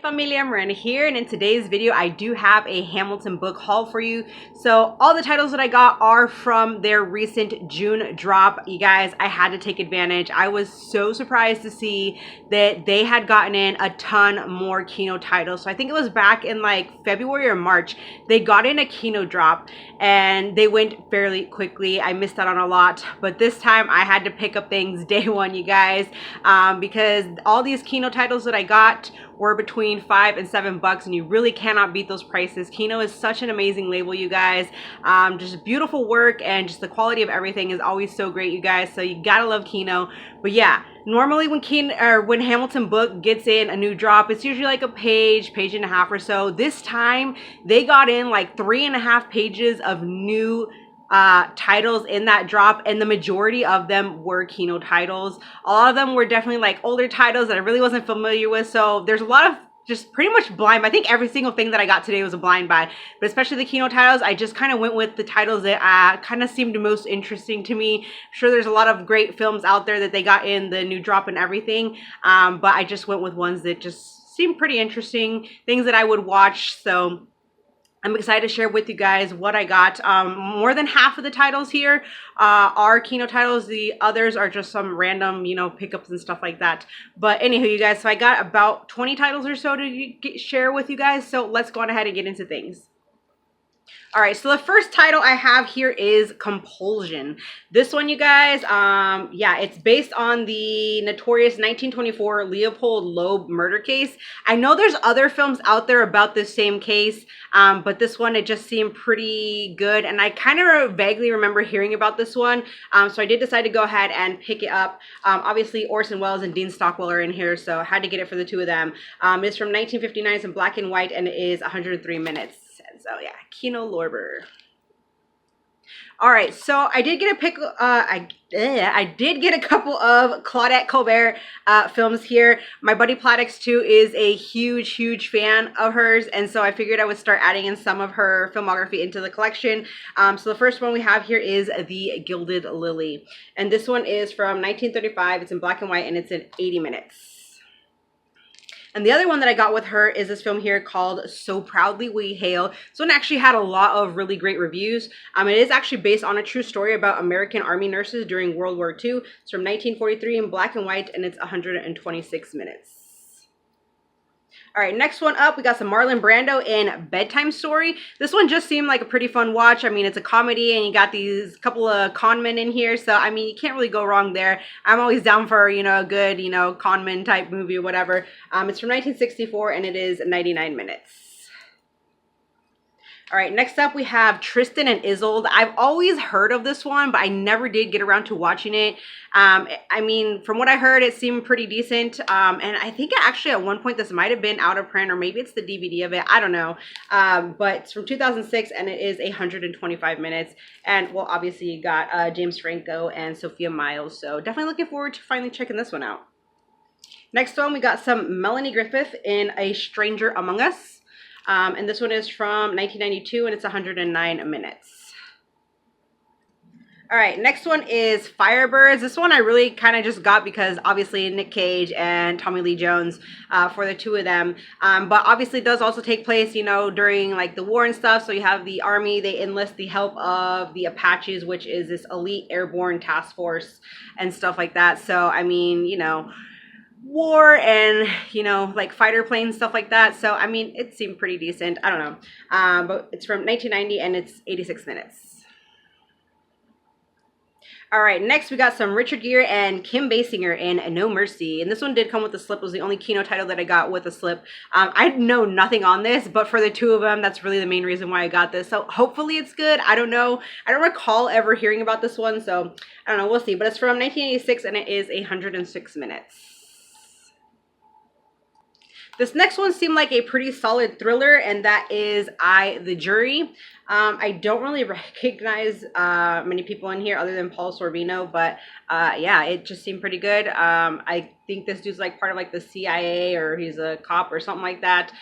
familia, Miranda here, and in today's video I do have a Hamilton book haul for you. So all the titles that I got are from their recent June drop. You guys, I had to take advantage. I was so surprised to see that they had gotten in a ton more Kino titles. So I think it was back in like February or March they got in a Kino drop and they went fairly quickly. I missed out on a lot, but this time I had to pick up things day one, you guys, because all these Kino titles that I got were between $5 and $7, and you really cannot beat those prices. Kino is such an amazing label, you guys. Just beautiful work, and just the quality of everything is always so great, you guys. So you gotta love Kino. But yeah, normally when when Hamilton Book gets in a new drop, it's usually like a page and a half or so. This time they got in like 3.5 pages of new titles in that drop, and the majority of them were Kino titles. A lot of them were definitely like older titles that I really wasn't familiar with, so there's a lot of just pretty much blind buy. I think every single thing that I got today was a blind buy, but especially the Kino titles, I just kind of went with the titles that kind of seemed most interesting to me. I'm sure there's a lot of great films out there that they got in the new drop and everything, but I just went with ones that just seemed pretty interesting, things that I would watch. So I'm excited to share with you guys what I got. More than half of the titles here are Kino titles. The others are just some random, you know, pickups and stuff like that. But anywho, you guys, so I got about 20 titles or so to share with you guys. So let's go on ahead and get into things. All right, so the first title I have here is Compulsion. This one, you guys, yeah, it's based on the notorious 1924 Leopold Loeb murder case. I know there's other films out there about this same case, but this one, it just seemed pretty good, and I kind of vaguely remember hearing about this one, so I did decide to go ahead and pick it up. Obviously, Orson Welles and Dean Stockwell are in here, so I had to get it for the two of them. It's from 1959, it's in black and white, and it is 103 minutes. So yeah, Kino Lorber. All right, so I did get I did get a couple of Claudette Colbert films here. My buddy Plattix too is a huge fan of hers, and so I figured I would start adding in some of her filmography into the collection. So the first one we have here is The Gilded Lily, and this one is from 1935. It's in black and white, and it's in 80 minutes. And the other one that I got with her is this film here called So Proudly We Hail. This one actually had a lot of really great reviews. It is actually based on a true story about American Army nurses during World War II. It's from 1943 in black and white, and it's 126 minutes. All right, next one up, we got some Marlon Brando in Bedtime Story. This one just seemed like a pretty fun watch. I mean, it's a comedy, and you got these couple of con men in here, so I mean, you can't really go wrong there. I'm always down for, you know, a good, you know, con men type movie or whatever. It's from 1964, and it is 99 minutes. All right, next up we have Tristan and Isolde. I've always heard of this one, but I never did get around to watching it. I mean, from what I heard, it seemed pretty decent. And I think actually at one point this might have been out of print, or maybe it's the DVD of it. I don't know. But it's from 2006, and it is 125 minutes. And, well, obviously you got James Franco and Sophia Myles. So definitely looking forward to finally checking this one out. Next one, we got some Melanie Griffith in A Stranger Among Us. And this one is from 1992, and it's 109 minutes. All right, next one is Firebirds. This one I really kind of just got because obviously Nick Cage and Tommy Lee Jones for the two of them. But obviously it does also take place, you know, during like the war and stuff. So you have the Army, they enlist the help of the Apaches, which is this elite airborne task force and stuff like that. So, I mean, you know, war and, you know, like fighter planes, stuff like that. So, I mean, it seemed pretty decent. I don't know. But it's from 1990, and it's 86 minutes. All right, next we got some Richard Gere and Kim Basinger in No Mercy. And this one did come with a slip. It was the only Kino title that I got with a slip. I know nothing on this, but for the two of them, that's really the main reason why I got this. So hopefully it's good. I don't know. I don't recall ever hearing about this one, so I don't know. We'll see. But it's from 1986, and it is 106 minutes. This next one seemed like a pretty solid thriller, and that is I, the Jury. I don't really recognize many people in here other than Paul Sorvino, but yeah, it just seemed pretty good. I think this dude's like part of like the CIA, or he's a cop or something like that.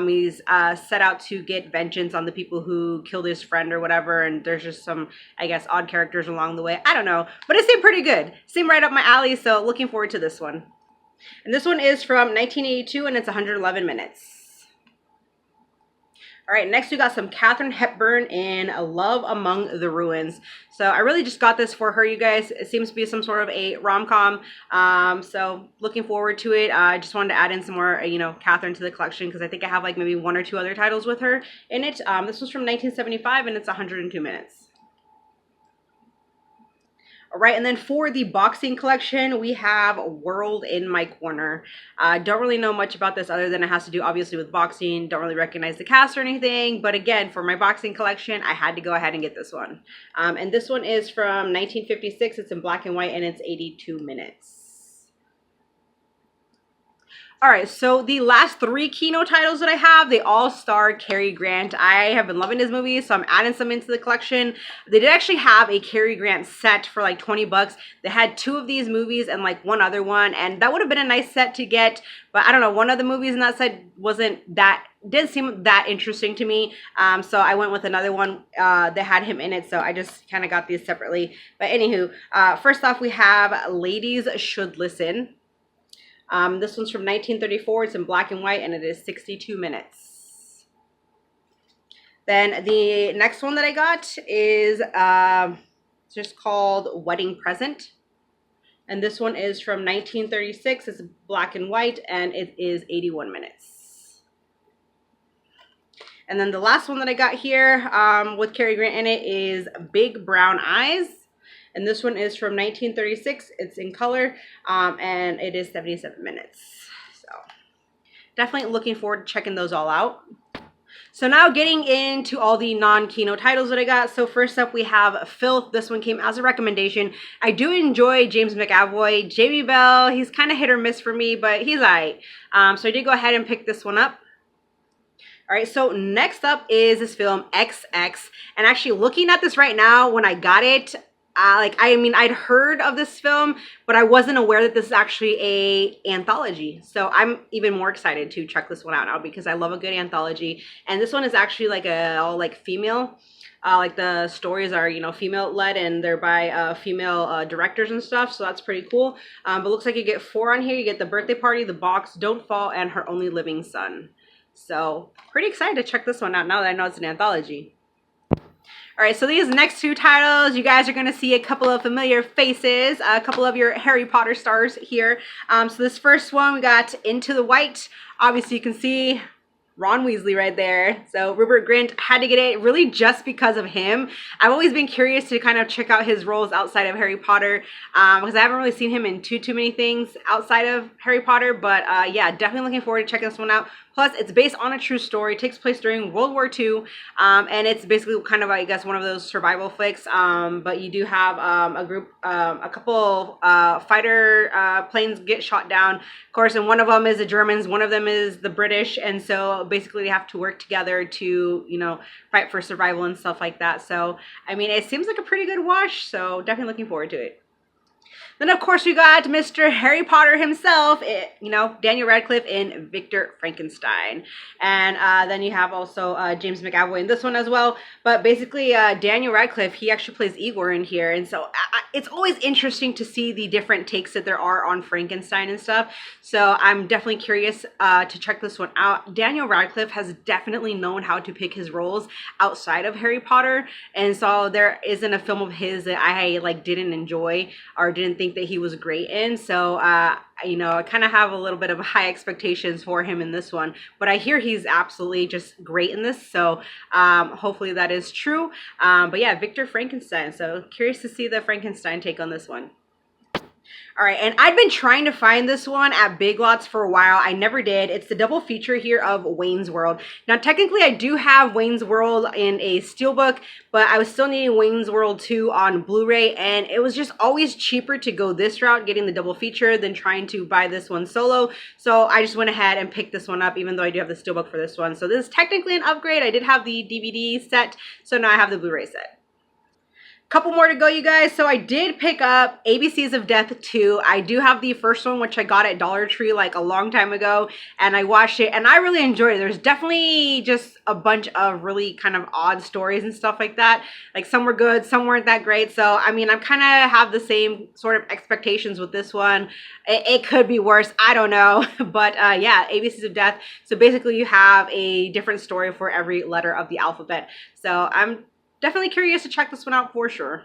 He's set out to get vengeance on the people who killed his friend or whatever, and there's just some, I guess, odd characters along the way. I don't know, but it seemed pretty good. Seemed right up my alley, so looking forward to this one. And this one is from 1982 and it's 111 minutes. All right, next we got some Katharine Hepburn in A Love Among the Ruins. So I really just got this for her, you guys. It seems to be some sort of a rom-com. So looking forward to it. I just wanted to add in some more, Katharine to the collection because I think I have like maybe 1 or 2 other titles with her in it. This was from 1975 and it's 102 minutes. All right, and then for the boxing collection, we have World in My Corner. Don't really know much about this other than it has to do obviously with boxing. Don't really recognize the cast or anything. But again, for my boxing collection, I had to go ahead and get this one. And this one is from 1956. It's in black and white and it's 82 minutes. All right, so the last 3 Kino titles that I have, they all star Cary Grant. I have been loving his movies, so I'm adding some into the collection. They did actually have a Cary Grant set for like 20 bucks. They had 2 of these movies and like 1 other one, and that would have been a nice set to get. But I don't know, one of the movies in that set didn't seem that interesting to me. So I went with another one that had him in it. So I just kind of got these separately. But anywho, first off, we have Ladies Should Listen. This one's from 1934. It's in black and white and it is 62 minutes. Then the next one that I got is just called Wedding Present. And this one is from 1936. It's black and white and it is 81 minutes. And then the last one that I got here with Cary Grant in it is Big Brown Eyes. And this one is from 1936. It's in color, and it is 77 minutes. So definitely looking forward to checking those all out. So now getting into all the non-Kino titles that I got. So first up we have Filth. This one came as a recommendation. I do enjoy James McAvoy. Jamie Bell, he's kind of hit or miss for me, but he's alright. So I did go ahead and pick this one up. All right, so next up is this film XX. And actually looking at this right now, when I got it, I'd heard of this film, but I wasn't aware that this is actually a anthology. So I'm even more excited to check this one out now because I love a good anthology. And this one is actually like all female. Like the stories are, female led and they're by female directors and stuff. So that's pretty cool. But looks like you get 4 on here. You get The Birthday Party, The Box, Don't Fall, and Her Only Living Son. So pretty excited to check this one out now that I know it's an anthology. All right, so these next 2 titles, you guys are going to see a couple of familiar faces, a couple of your Harry Potter stars here. So this first one, we got Into the White. Obviously, you can see Ron Weasley right there. So Rupert Grint, had to get it really just because of him. I've always been curious to kind of check out his roles outside of Harry Potter because I haven't really seen him in too many things outside of Harry Potter. But yeah, definitely looking forward to checking this one out. Plus, it's based on a true story. It takes place during World War II, and it's basically kind of, I guess, one of those survival flicks. But you do have a couple fighter planes get shot down, of course, and one of them is the Germans, one of them is the British, and so basically they have to work together to, fight for survival and stuff like that. So, I mean, it seems like a pretty good watch, so definitely looking forward to it. Then, of course, we got Mr. Harry Potter himself, Daniel Radcliffe in Victor Frankenstein. And then you have also James McAvoy in this one as well. But basically, Daniel Radcliffe, he actually plays Igor in here. And so it's always interesting to see the different takes that there are on Frankenstein and stuff. So I'm definitely curious to check this one out. Daniel Radcliffe has definitely known how to pick his roles outside of Harry Potter. And so there isn't a film of his that I didn't enjoy or didn't think that he was great in. So I kind of have a little bit of high expectations for him in this one, but I hear he's absolutely just great in this. So hopefully that is true. But yeah, Victor Frankenstein. So curious to see the Frankenstein take on this one. All right, and I've been trying to find this one at Big Lots for a while. I never did. It's the double feature here of Wayne's World. Now, technically, I do have Wayne's World in a steelbook, but I was still needing Wayne's World 2 on Blu-ray, and it was just always cheaper to go this route, getting the double feature, than trying to buy this one solo. So I just went ahead and picked this one up, even though I do have the steelbook for this one. So this is technically an upgrade. I did have the DVD set, so now I have the Blu-ray set. Couple more to go, you guys. So I did pick up ABCs of Death 2. I do have the first one, which I got at Dollar Tree like a long time ago, and I watched it and I really enjoyed it. There's definitely just a bunch of really kind of odd stories and stuff like that. Like some were good, some weren't that great. So I mean, I'm kind of have the same sort of expectations with this one. It could be worse, I don't know. But yeah, ABCs of Death. So basically you have a different story for every letter of the alphabet. So I'm definitely curious to check this one out for sure.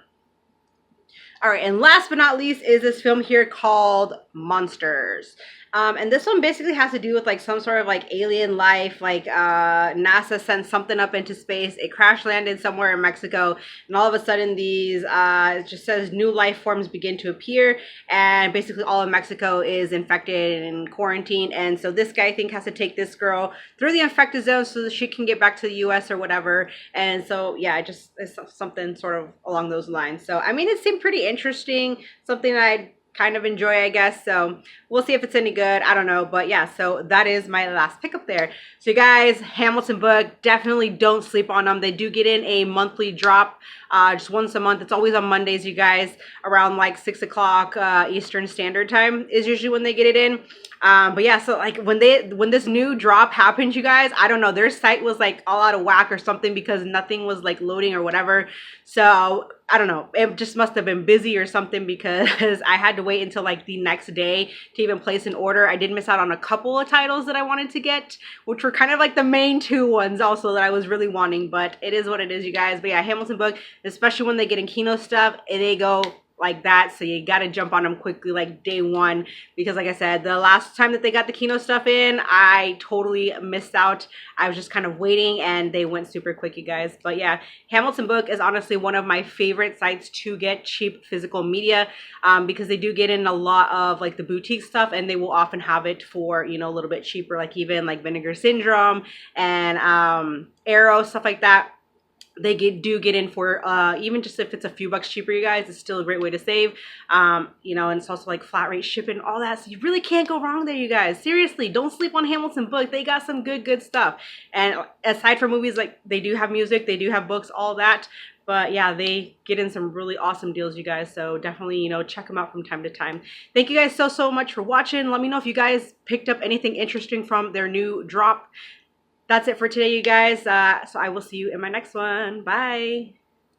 All right, and last but not least is this film here called Monsters. And this one basically has to do with like some sort of like alien life, like NASA sent something up into space. It crash landed somewhere in Mexico, and all of a sudden these, it just says new life forms begin to appear, and basically all of Mexico is infected and quarantined. And so this guy, I think, has to take this girl through the infected zone so that she can get back to the US or whatever. And so yeah, it's something sort of along those lines. So I mean, it seemed pretty interesting, something I'd kind of enjoy, I guess. So we'll see if it's any good. I don't know. But yeah, so that is my last pickup there. So you guys, Hamilton Book, definitely don't sleep on them. They do get in a monthly drop, just once a month. It's always on Mondays, you guys, around like 6 o'clock Eastern Standard Time is usually when they get it in. But yeah, so like when this new drop happened, you guys, I don't know, their site was like all out of whack or something because nothing was like loading or whatever. So I don't know, it just must have been busy or something because I had to wait until like the next day to even place an order. I did miss out on a couple of titles that I wanted to get, which were kind of like the main two ones also that I was really wanting, but it is what it is, you guys. But yeah, Hamilton Book, especially when they get in Kino stuff, they go like that, so you gotta jump on them quickly like day one, because like I said, the last time that they got the Kino stuff in, I totally missed out. I was just kind of waiting and they went super quick, you guys. But yeah, Hamilton Book is honestly one of my favorite sites to get cheap physical media, because they do get in a lot of like the boutique stuff, and they will often have it for, you know, a little bit cheaper, like even like Vinegar Syndrome and Arrow, stuff like that. They do get in for even just if it's a few bucks cheaper, you guys, it's still a great way to save. You know, and it's also like flat rate shipping, all that, so you really can't go wrong there, you guys. Seriously, don't sleep on Hamilton Book. They got some good stuff. And aside from movies, like they do have music, they do have books, all that. But yeah, they get in some really awesome deals, you guys. So definitely, you know, check them out from time to time. Thank you guys so much for watching. Let me know if you guys picked up anything interesting from their new drop. That's it for today, you guys. So I will see you in my next one. Bye.